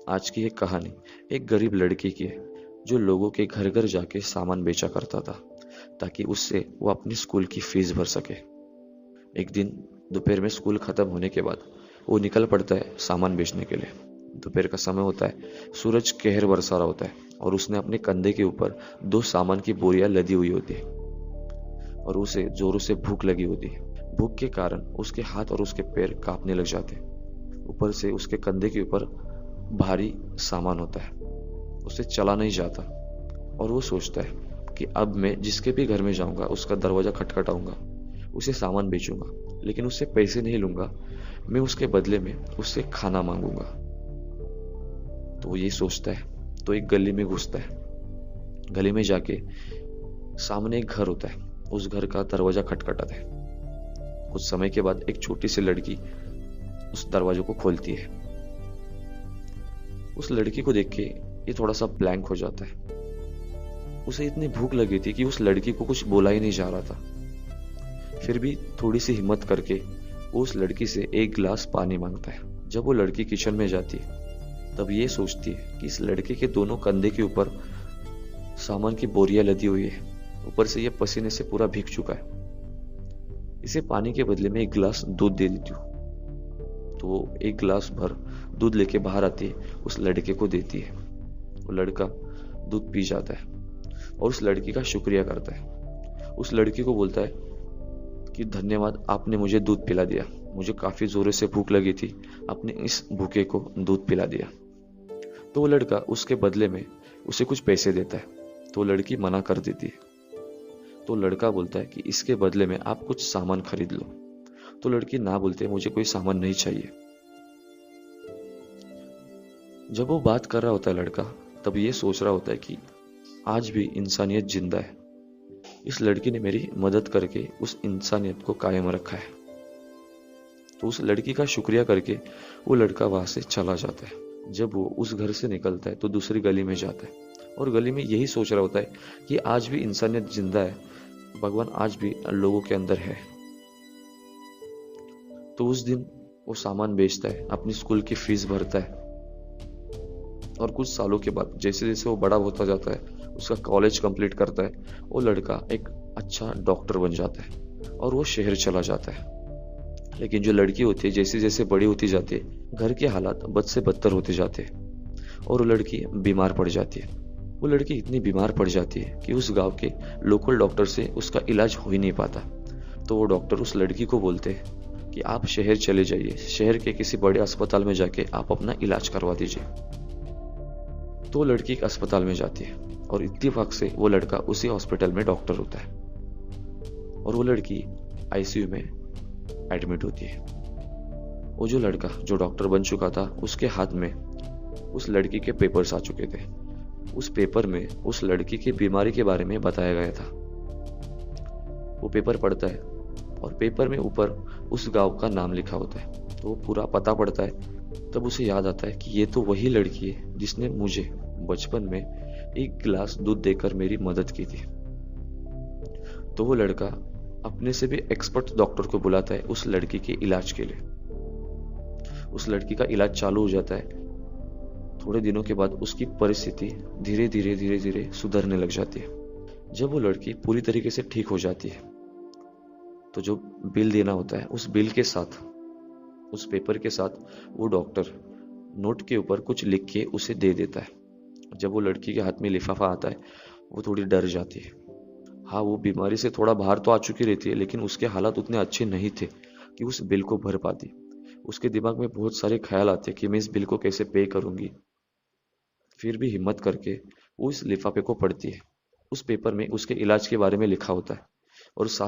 आज की एक कहानी एक गरीब लड़के की है जो लोगों के घर घर जाके सामान बेचा करता था ताकि उससे वो अपनी स्कूल की फीस भर सके। एक दिन दोपहर में स्कूल खत्म होने के बाद वो निकल पड़ता है सामान बेचने के लिए। दोपहर का समय होता है, सूरज कहर बरसा रहा होता है और उसने अपने कंधे के ऊपर दो सामान की बोरियां लदी हुई होती है और उसे जोरों से भूख लगी होती है। भूख के कारण उसके हाथ और उसके पैर कांपने लग जाते हैं। ऊपर से उसके कंधे के ऊपर भारी सामान होता है, उसे चला नहीं जाता और वो सोचता है कि अब मैं जिसके भी घर में जाऊंगा उसका दरवाजा खटखटाऊंगा, उसे सामान बेचूंगा, लेकिन उससे पैसे नहीं लूंगा, मैं उसके बदले में उससे खाना मांगूंगा। तो वो ये सोचता है तो एक गली में घुसता है। गली में जाके सामने एक घर होता है, उस घर का दरवाजा खटखटाता है। कुछ समय के बाद एक छोटी सी लड़की उस दरवाजे को खोलती है। उस लड़की को देख के ये थोड़ा सा ब्लैंक हो जाता है। उसे इतनी भूख लगी थी कि उस लड़की को कुछ बोला ही नहीं जा रहा था। फिर भी थोड़ी सी हिम्मत करके वो उस लड़की से एक गिलास पानी मांगता है। जब वो लड़की किचन में जाती है तब ये सोचती है कि इस लड़के के दोनों कंधे के ऊपर सामान की बोरियां लदी हुई है, ऊपर से ये पसीने से पूरा भीग चुका है। इसे पानी के बदले में एक गिलास दूध दे देती हूँ। तो वो एक गिलास भर दूध लेके बाहर आती है, उस लड़के को देती है। वो लड़का दूध पी जाता है और उस लड़की का शुक्रिया करता है। उस लड़की को बोलता है कि धन्यवाद, आपने मुझे दूध पिला दिया, मुझे काफी जोरों से भूख लगी थी, आपने इस भूखे को दूध पिला दिया। तो वो लड़का उसके बदले में उसे कुछ पैसे देता है, तो लड़की मना कर देती है। तो लड़का बोलता है कि इसके बदले में आप कुछ सामान खरीद लो। तो लड़की ना बोलते मुझे कोई सामान नहीं चाहिए। जब वो बात कर रहा होता है लड़का, तब ये सोच रहा होता है कि आज भी इंसानियत जिंदा है। इस लड़की ने मेरी मदद करके उस इंसानियत को कायम रखा है। तो उस लड़की का शुक्रिया करके वो लड़का वहां से चला जाता है। जब वो उस घर से निकलता है तो दूसरी गली में जाता है और गली में यही सोच रहा होता है कि आज भी इंसानियत जिंदा है, भगवान आज भी लोगों के अंदर है। तो उस दिन वो सामान बेचता है, अपनी स्कूल की फीस भरता है और कुछ सालों के बाद जैसे जैसे वो बड़ा होता जाता है, उसका कॉलेज कंप्लीट करता है, वो लड़का एक अच्छा डॉक्टर बन जाता है और वो शहर चला जाता है। लेकिन जो लड़की होती है जैसे जैसे बड़ी होती जाती है, घर के हालात बद से बदतर होते जाते हैं और वो लड़की बीमार पड़ जाती है। वो लड़की इतनी बीमार पड़ जाती है कि उस गांव के लोकल डॉक्टर से उसका इलाज हो ही नहीं पाता। तो वो डॉक्टर उस लड़की को बोलते हैं कि आप शहर चले जाइए, शहर के किसी बड़े अस्पताल में जाके आप अपना इलाज करवा दीजिए। तो वो लड़की एक अस्पताल में जाती है और इत्तेफाक से वो लड़का उसी हॉस्पिटल में डॉक्टर होता है और वो लड़की आईसीयू में एडमिट होती है। वो जो लड़का जो डॉक्टर बन चुका था, उसके हाथ में उस लड़की के पेपर्स आ चुके थे। उस पेपर में उस लड़की की बीमारी के बारे में बताया गया था। वो पेपर पढ़ता है और पेपर में ऊपर उस गांव का नाम लिखा होता है। तो वो पूरा पता पढ़ता है। तब उसे याद आता है कि ये तो वही लड़की है जिसने मुझे बचपन में एक गिलास दूध देकर मेरी मदद की थी। तो वो लड़का अपने से भी एक्सपर्ट डॉक्टर को बुलाता है उस लड़की के इलाज के लिए। उस लड़की का इलाज चालू हो जाता है। थोड़े दिनों के बाद उसकी परिस्थिति धीरे धीरे सुधरने लग जाती है। जब वो लड़की पूरी तरीके से ठीक हो जाती है तो जो बिल देना होता है, उस बिल के साथ, उस पेपर के साथ वो डॉक्टर नोट के ऊपर कुछ लिख के उसे दे देता है। जब वो लड़की के हाथ में लिफाफा आता है, वो थोड़ी डर जाती है। हाँ, वो बीमारी से थोड़ा बाहर तो आ चुकी रहती है, लेकिन उसके हालात उतने अच्छे नहीं थे कि उस बिल को भर पाती। उसके दिमाग में बहुत सारे ख्याल आते कि मैं इस बिल को कैसे पे करूंगी। फिर भी हिम्मत करके वो इस लिफाफे को पढ़ती है। उस पेपर में उसके इलाज के बारे में लिखा होता है और साथ